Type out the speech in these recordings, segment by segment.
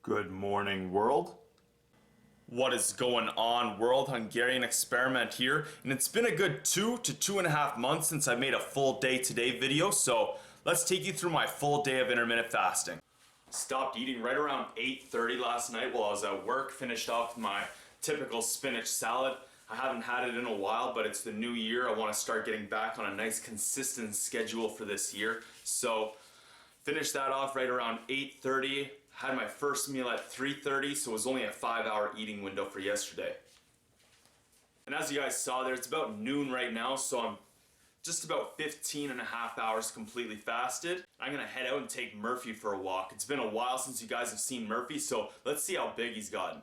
Good morning, world. What is going on, world? Hungarian experiment here, and it's been a good 2 to 2.5 months since I made a full day-to-day video, so let's take you through my full day of intermittent fasting. Stopped eating right around 8:30 last night while I was at work, finished off my typical spinach salad. I haven't had it in a while, but it's the new year. I want to start getting back on a nice consistent schedule for this year, so finished that off right around 8:30. Had my first meal at 3:30, so it was only a 5-hour eating window for yesterday. And as you guys saw there, it's about noon right now, so I'm just about 15 and a half hours completely fasted. I'm gonna head out and take Murphy for a walk. It's been a while since you guys have seen Murphy, so let's see how big he's gotten.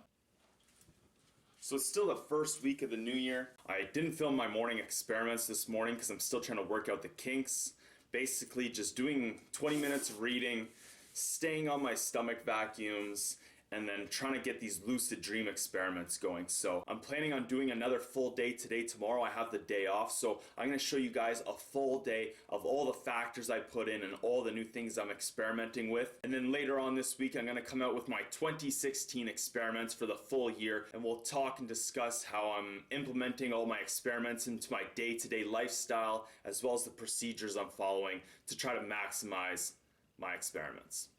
So it's still the first week of the new year. I didn't film my morning experiments this morning because I'm still trying to work out the kinks. Basically just doing 20 minutes of reading, staying on my stomach vacuums, and then trying to get these lucid dream experiments going. So I'm planning on doing another full day today. Tomorrow I have the day off, so I'm going to show you guys a full day of all the factors I put in and all the new things I'm experimenting with. And then later on this week I'm going to come out with my 2016 experiments for the full year, and we'll talk and discuss how I'm implementing all my experiments into my day-to-day lifestyle, as well as the procedures I'm following to try to maximize my experiments.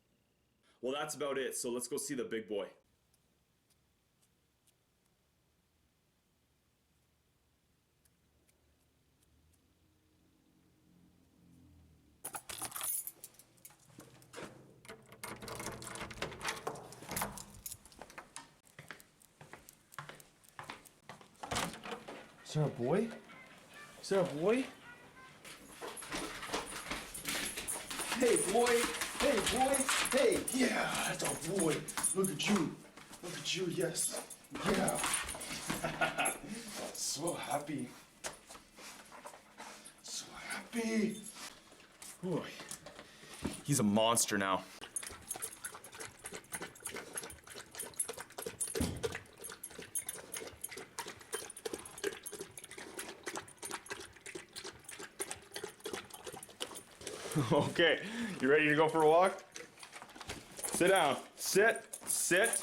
Well, that's about it, so let's go see the big boy. Is there a boy? Is there a boy? Hey, boy! Hey, boy! Hey! Yeah, that's a boy! Look at you! Look at you, yes! Yeah! So happy! So happy! Boy. He's a monster now. Okay, you ready to go for a walk? Sit down. Sit. Sit.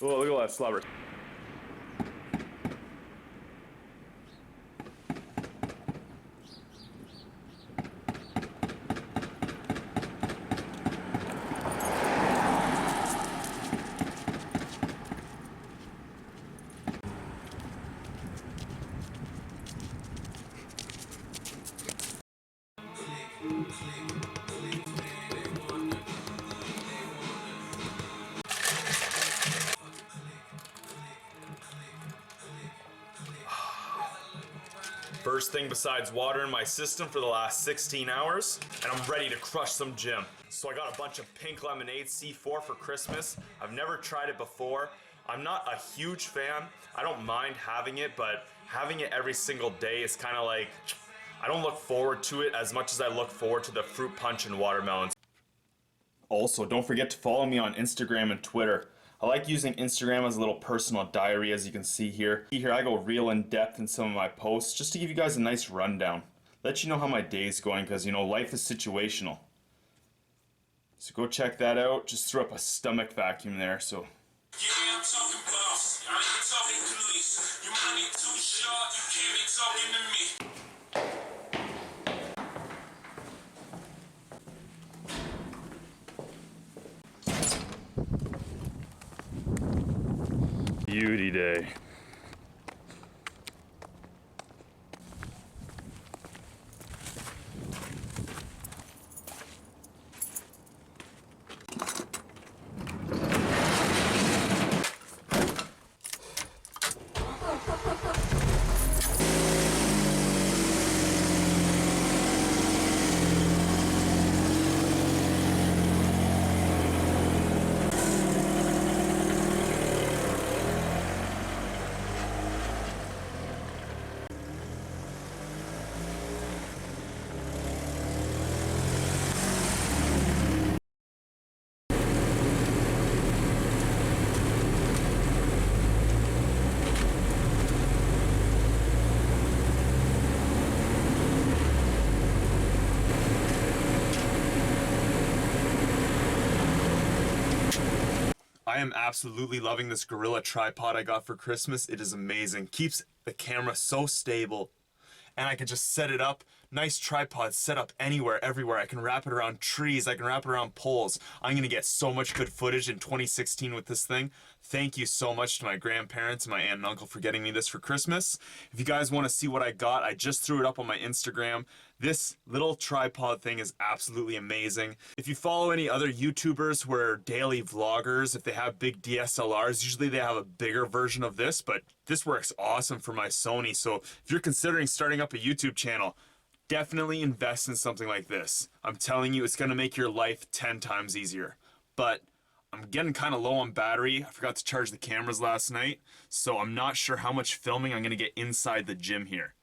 Oh, look at that slobber. First thing besides water in my system for the last 16 hours, and I'm ready to crush some gym. So I got a bunch of pink lemonade C4 for Christmas. I've never tried it before. I'm not a huge fan. I don't mind having it, but having it every single day is kind of like, I don't look forward to it as much as I look forward to the fruit punch and watermelons. Also, don't forget to follow me on Instagram and Twitter. I like using Instagram as a little personal diary, as you can see here. Here I go real in depth in some of my posts just to give you guys a nice rundown. Let you know how my day's going, because you know life is situational. So go check that out. Just threw up a stomach vacuum there, so. Yeah, I'm talking boss. I ain't talking police. Your money too short, you can't be talking to me. Beauty day. I am absolutely loving this Gorilla tripod I got for Christmas. It is amazing. Keeps the camera so stable. And I can just set it up. Nice tripod set up anywhere, everywhere. I can wrap it around trees. I can wrap it around poles. I'm going to get so much good footage in 2016 with this thing. Thank you so much to my grandparents and my aunt and uncle for getting me this for Christmas. If you guys want to see what I got, I just threw it up on my Instagram. This little tripod thing is absolutely amazing. If you follow any other YouTubers who are daily vloggers, if they have big DSLRs, usually they have a bigger version of this, but this works awesome for my Sony. So if you're considering starting up a YouTube channel, definitely invest in something like this. I'm telling you, it's gonna make your life 10 times easier. But I'm getting kind of low on battery. I forgot to charge the cameras last night, so I'm not sure how much filming I'm gonna get inside the gym here.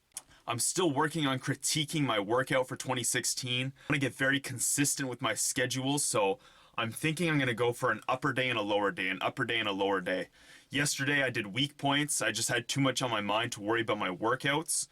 I'm still working on critiquing my workout for 2016. I want to get very consistent with my schedule, so I'm thinking I'm going to go for an upper day and a lower day, an upper day and a lower day. Yesterday I did weak points. I just had too much on my mind to worry about my workouts,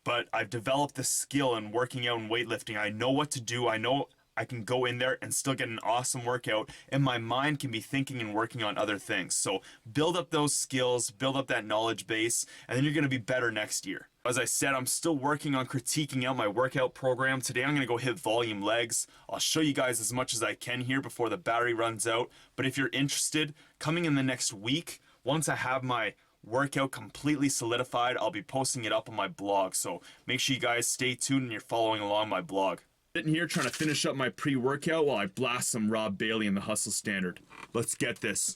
but I've developed the skill in working out and weightlifting. I know what to do. I know I can go in there and still get an awesome workout, and my mind can be thinking and working on other things. So build up those skills, build up that knowledge base, and then you're going to be better next year. As I said, I'm still working on critiquing out my workout program. Today I'm going to go hit volume legs. I'll show you guys as much as I can here before the battery runs out. But if you're interested, coming in the next week, once I have my workout completely solidified, I'll be posting it up on my blog. So make sure you guys stay tuned and you're following along my blog. Sitting here trying to finish up my pre-workout while I blast some Rob Bailey in the Hustle Standard. Let's get this.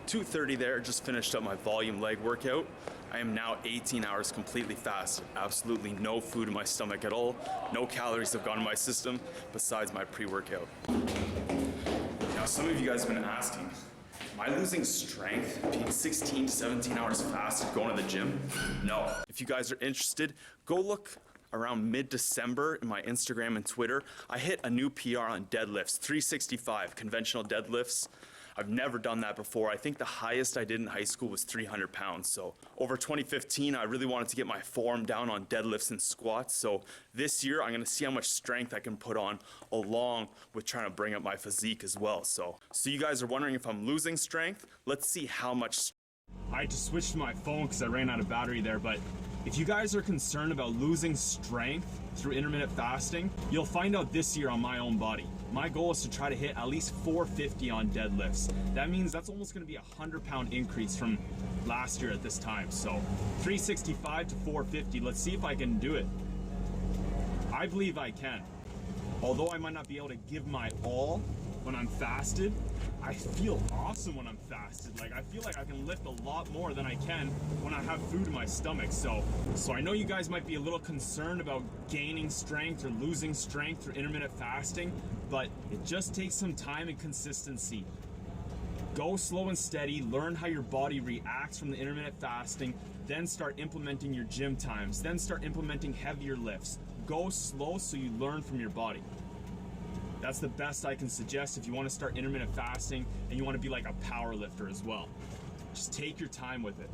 .2:30 there, just finished up my volume leg workout. I am now 18 hours completely fasted. Absolutely no food in my stomach at all. No calories have gone in my system besides my pre-workout. Now, some of you guys have been asking, am I losing strength being 16 to 17 hours fasted going to the gym? No. If you guys are interested, go look around mid-December in my Instagram and Twitter. I hit a new PR on deadlifts, 365 conventional deadlifts. I've never done that before. I think the highest I did in high school was 300 pounds. So over 2015, I really wanted to get my form down on deadlifts and squats. So this year, I'm gonna see how much strength I can put on along with trying to bring up my physique as well. So you guys are wondering if I'm losing strength? Let's see how much. I had to switch to my phone because I ran out of battery there, but if you guys are concerned about losing strength through intermittent fasting, you'll find out this year on my own body. My goal is to try to hit at least 450 on deadlifts. That means that's almost gonna be a 100-pound increase from last year at this time. So 365 to 450, let's see if I can do it. I believe I can. Although I might not be able to give my all when I'm fasted, I feel awesome when I'm fasted. Like, I feel like I can lift a lot more than I can when I have food in my stomach. So I know you guys might be a little concerned about gaining strength or losing strength through intermittent fasting, but it just takes some time and consistency. Go slow and steady, learn how your body reacts from the intermittent fasting, then start implementing your gym times, then start implementing heavier lifts. Go slow so you learn from your body. That's the best I can suggest if you want to start intermittent fasting and you want to be like a power lifter as well. Just take your time with it.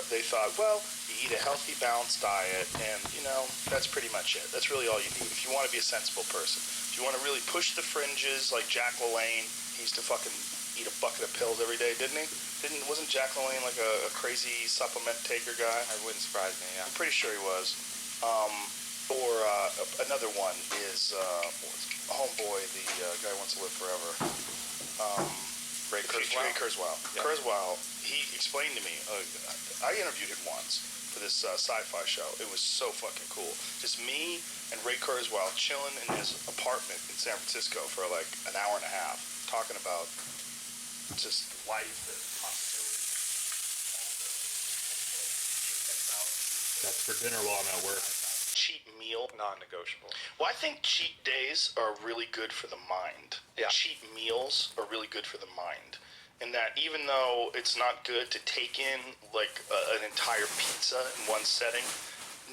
They thought, well, you eat a healthy, balanced diet, and, that's pretty much it. That's really all you need if you want to be a sensible person. If you want to really push the fringes, like Jack LaLanne, he used to fucking eat a bucket of pills every day, didn't he? Wasn't Jack LaLanne like a crazy supplement taker guy? It wouldn't surprise me, yeah. I'm pretty sure he was. Another one is Homeboy, the guy who wants to live forever. Ray Kurzweil. Yeah. Kurzweil, he explained to me, I interviewed him once for this sci-fi show. It was so fucking cool. Just me and Ray Kurzweil chilling in his apartment in San Francisco for like an hour and a half, talking about just life and possibilities. That's for dinner while I'm at work. Cheat meal. Non-negotiable. Well, I think cheat days are really good for the mind. Yeah. Cheat meals are really good for the mind. In that even though it's not good to take in like an entire pizza in one setting,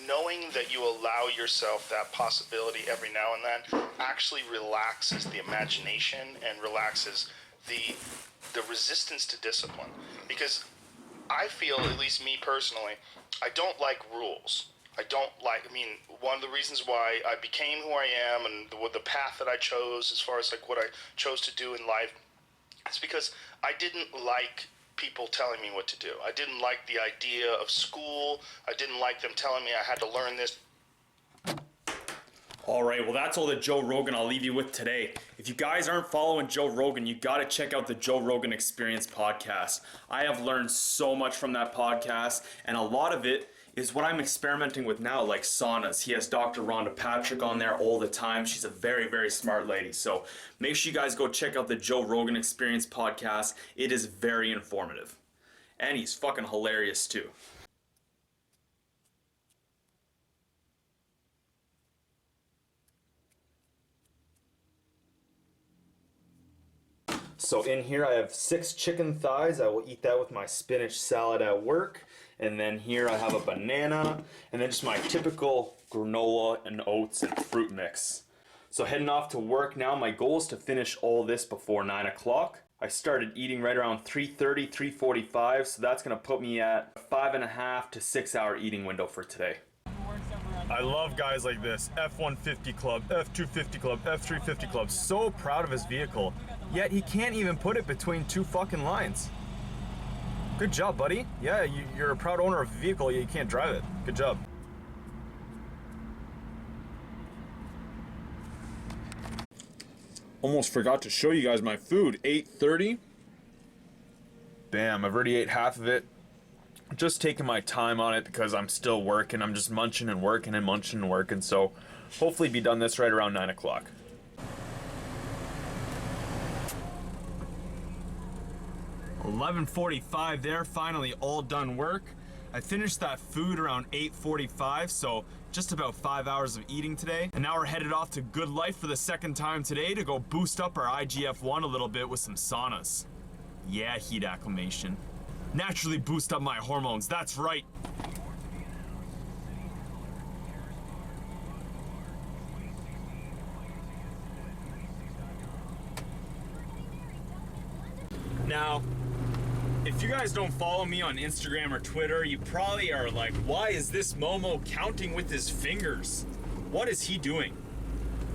knowing that you allow yourself that possibility every now and then actually relaxes the imagination and relaxes the resistance to discipline. Because I feel, at least me personally, I don't like rules. One of the reasons why I became who I am and the path that I chose as far as like what I chose to do in life, it's because I didn't like people telling me what to do. I didn't like the idea of school. I didn't like them telling me I had to learn this. All right, well, that's all the Joe Rogan I'll leave you with today. If you guys aren't following Joe Rogan, you got to check out the Joe Rogan Experience podcast. I have learned so much from that podcast, and a lot of it is what I'm experimenting with now, like saunas. He has Dr. Rhonda Patrick on there all the time. She's a very, very smart lady. So make sure you guys go check out the Joe Rogan Experience podcast. It is very informative. And he's fucking hilarious too. So in here I have 6 chicken thighs. I will eat that with my spinach salad at work. And then here I have a banana, and then just my typical granola and oats and fruit mix. So heading off to work now. My goal is to finish all this before 9 o'clock. I started eating right around 3:30, 3:45, so that's gonna put me at a 5.5 to 6 hour eating window for today. I love guys like this. F-150 Club, F-250 Club, F-350 Club. So proud of his vehicle, yet he can't even put it between 2 fucking lines. Good job, buddy. Yeah, you're a proud owner of a vehicle, yet you can't drive it. Good job. Almost forgot to show you guys my food. 8:30. Bam, I've already ate half of it. Just taking my time on it because I'm still working. I'm just munching and working and munching and working. So hopefully be done this right around 9 o'clock. $11:45 there, finally all done work. I finished that food around 8:45, so just about 5 hours of eating today. And now we're headed off to Good Life for the second time today to go boost up our IGF-1 a little bit with some saunas. Yeah, heat acclimation. Naturally boost up my hormones, that's right. Now, if you guys don't follow me on Instagram or Twitter, you probably are like, why is this Momo counting with his fingers? What is he doing?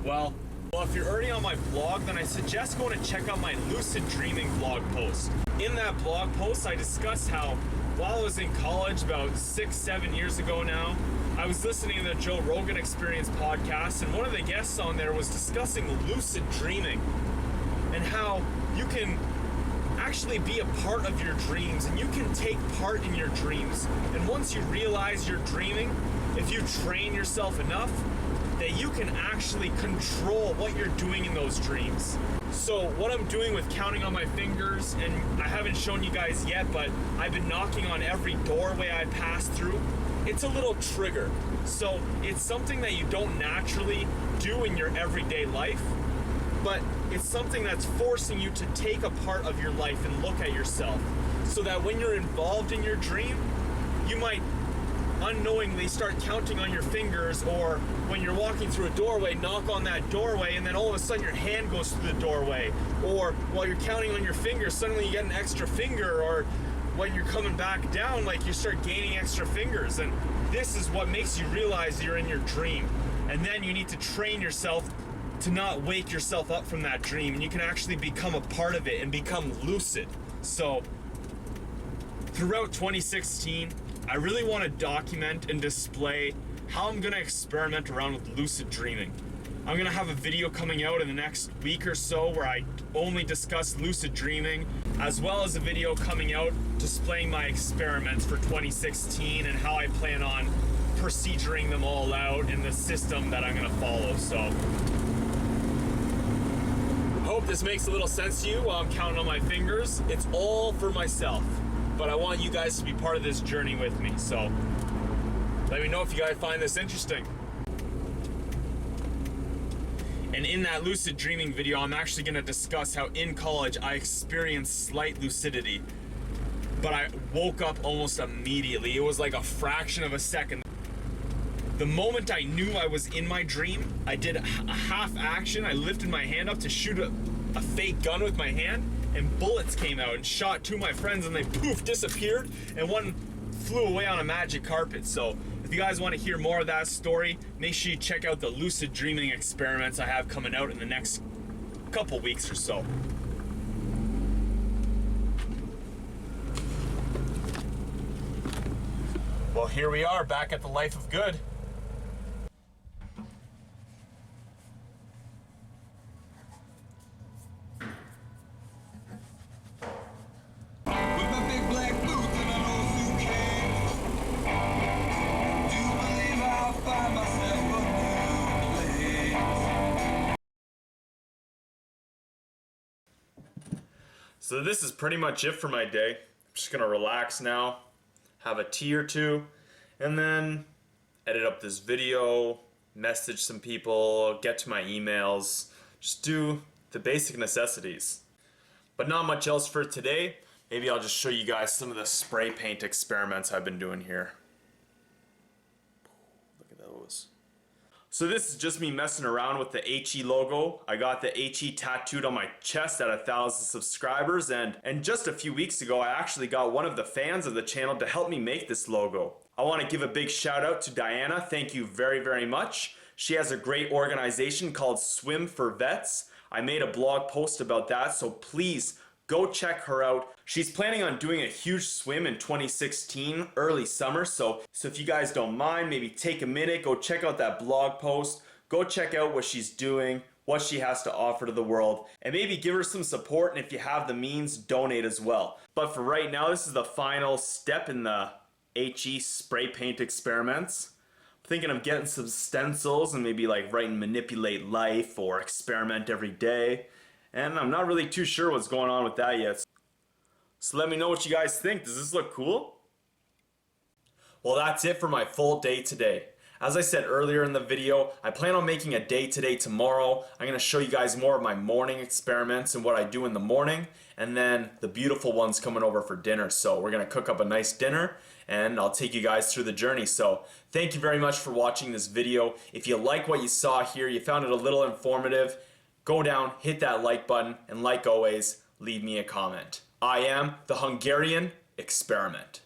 Well, if you're already on my blog, then I suggest going to check out my lucid dreaming blog post. In that blog post, I discuss how while I was in college about 6-7 years ago now, I was listening to the Joe Rogan Experience podcast, and one of the guests on there was discussing lucid dreaming and how you can actually be a part of your dreams, and you can take part in your dreams. And once you realize you're dreaming, if you train yourself enough, that you can actually control what you're doing in those dreams. So what I'm doing with counting on my fingers, and I haven't shown you guys yet, but I've been knocking on every doorway I pass through. It's a little trigger. So it's something that you don't naturally do in your everyday life, but it's something that's forcing you to take a part of your life and look at yourself, so that when you're involved in your dream, you might unknowingly start counting on your fingers, or when you're walking through a doorway, knock on that doorway, and then all of a sudden your hand goes through the doorway. Or while you're counting on your fingers, suddenly you get an extra finger, or when you're coming back down, like you start gaining extra fingers. And this is what makes you realize you're in your dream. And then you need to train yourself to not wake yourself up from that dream, and you can actually become a part of it and become lucid. So throughout 2016, I really want to document and display how I'm going to experiment around with lucid dreaming. I'm going to have a video coming out in the next week or so where I only discuss lucid dreaming, as well as a video coming out displaying my experiments for 2016 and how I plan on proceduring them all out in the system that I'm going to follow. So hope this makes a little sense to you while I'm counting on my fingers. It's all for myself, but I want you guys to be part of this journey with me. So let me know if you guys find this interesting. And in that lucid dreaming video, I'm actually going to discuss how in college I experienced slight lucidity, but I woke up almost immediately. It was like a fraction of a second. The moment I knew I was in my dream, I did a half action. I lifted my hand up to shoot a fake gun with my hand, and bullets came out and shot two of my friends, and they poof disappeared, and one flew away on a magic carpet. So if you guys want to hear more of that story, make sure you check out the lucid dreaming experiments I have coming out in the next couple weeks or so. Well, here we are back at the Life of Good. So this is pretty much it for my day. I'm just gonna relax now, have a tea or two, and then edit up this video, message some people, get to my emails, just do the basic necessities. But not much else for today. Maybe I'll just show you guys some of the spray paint experiments I've been doing here. Look at those. So this is just me messing around with the HE logo. I got the HE tattooed on my chest at 1,000 subscribers, and just a few weeks ago I actually got one of the fans of the channel to help me make this logo. I want to give a big shout out to Diana. Thank you very, very much. She has a great organization called Swim for Vets. I made a blog post about that, so please go check her out. She's planning on doing a huge swim in 2016, early summer, so if you guys don't mind, maybe take a minute, go check out that blog post, go check out what she's doing, what she has to offer to the world, and maybe give her some support, and if you have the means, donate as well. But for right now, this is the final step in the HE spray paint experiments. I'm thinking of getting some stencils and maybe like writing manipulate life or experiment every day. And I'm not really too sure what's going on with that yet. So let me know what you guys think. Does this look cool? Well, that's it for my full day today. As I said earlier in the video, I plan on making a day today tomorrow. I'm going to show you guys more of my morning experiments and what I do in the morning, and then the beautiful one's coming over for dinner. So we're going to cook up a nice dinner, and I'll take you guys through the journey. So thank you very much for watching this video. If you like what you saw here, you found it a little informative, go down, hit that like button, and like always, leave me a comment. I am the Hungarian Experiment.